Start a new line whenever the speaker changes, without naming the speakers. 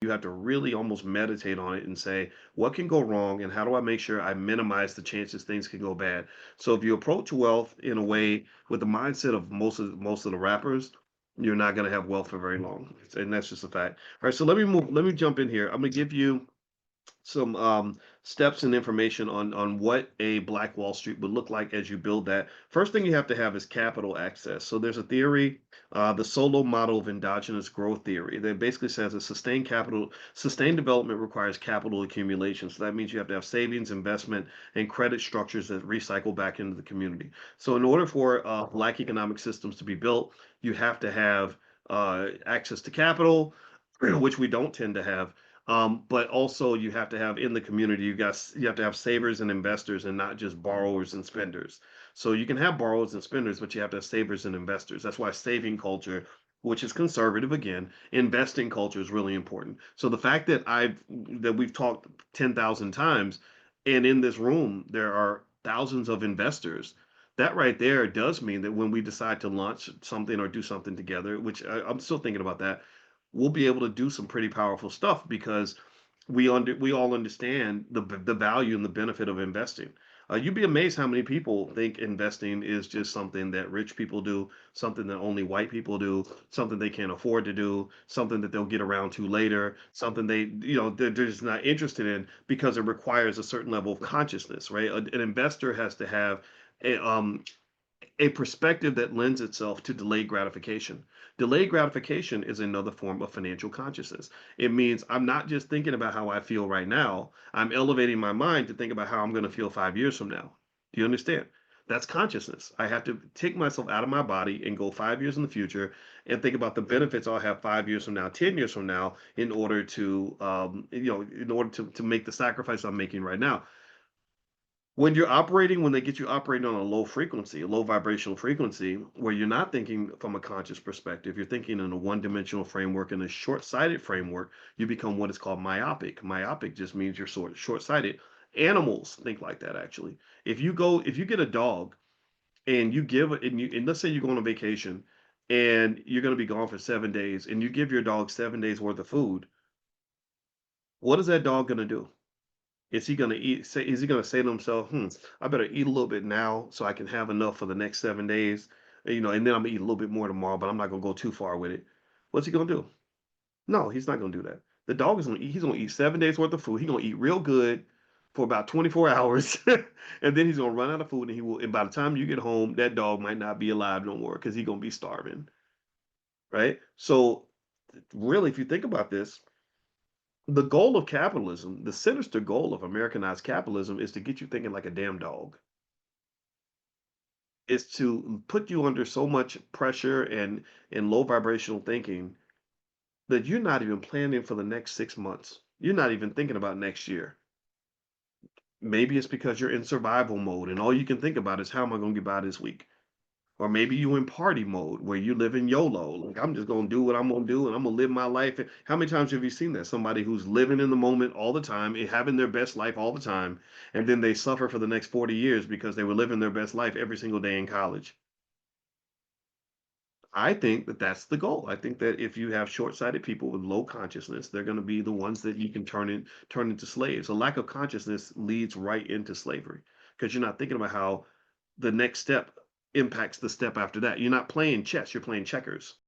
You have to really almost meditate on it and say, what can go wrong and how do I make sure I minimize the chances things can go bad? So if you approach wealth in a way with the mindset of most of the rappers, you're not going to have wealth for very long. And that's just a fact. All right, so let me jump in here. I'm going to give you some steps and information on what a Black Wall Street would look like as you build that. First thing you have to have is capital access. So there's a theory, the Solo model of endogenous growth theory, that basically says that sustained development requires capital accumulation. So that means you have to have savings, investment, and credit structures that recycle back into the community. So in order for Black economic systems to be built, you have to have access to capital, which we don't tend to have. But also you have to have in the community, you have to have savers and investors and not just borrowers and spenders. So you can have borrowers and spenders, but you have to have savers and investors. That's why saving culture, which is conservative again, investing culture is really important. So the fact that we've talked 10,000 times, and in this room there are thousands of investors. That right there does mean that when we decide to launch something or do something together, which I'm still thinking about that, we'll be able to do some pretty powerful stuff because we all understand the value and the benefit of investing. You'd be amazed how many people think investing is just something that rich people do, something that only white people do, something they can't afford to do, something that they'll get around to later, something they're just not interested in because it requires a certain level of consciousness, right? An investor has to have a perspective that lends itself to delayed gratification. Delayed gratification is another form of financial consciousness. It means I'm not just thinking about how I feel right now, I'm elevating my mind to think about how I'm going to feel 5 years from now. Do you understand? That's consciousness. I have to take myself out of my body and go 5 years in the future and think about the benefits I'll have 5 years from now, 10 years from now, in order to, to make the sacrifice I'm making right now. When they get you operating on a low frequency, a low vibrational frequency, where you're not thinking from a conscious perspective, you're thinking in a one-dimensional framework, in a short-sighted framework, you become what is called myopic. Myopic just means you're short-sighted. Animals think like that actually. If you get a dog and and let's say you go on a vacation and you're going to be gone for 7 days and you give your dog 7 days worth of food, what is that dog going to do? Is he gonna say to himself, I better eat a little bit now so I can have enough for the next 7 days, and then I'm gonna eat a little bit more tomorrow, but I'm not gonna go too far with it. What's he gonna do? No, he's not gonna do that. The dog is gonna eat, he's gonna eat 7 days worth of food. He's gonna eat real good for about 24 hours, and then he's gonna run out of food, and by the time you get home, that dog might not be alive no more because he's gonna be starving, right? So really, if you think about this, the goal of capitalism, the sinister goal of Americanized capitalism is to get you thinking like a damn dog. Is to put you under so much pressure and low vibrational thinking that you're not even planning for the next 6 months. You're not even thinking about next year. Maybe it's because you're in survival mode and all you can think about is how am I going to get by this week? Or maybe you in party mode where you live in YOLO. Like I'm just gonna do what I'm gonna do and I'm gonna live my life. How many times have you seen that? Somebody who's living in the moment all the time and having their best life all the time, and then they suffer for the next 40 years because they were living their best life every single day in college. I think that that's the goal. I think that if you have short-sighted people with low consciousness, they're going to be the ones that you can turn into slaves. A lack of consciousness leads right into slavery because you're not thinking about how the next step impacts the step after that. You're not playing chess, you're playing checkers.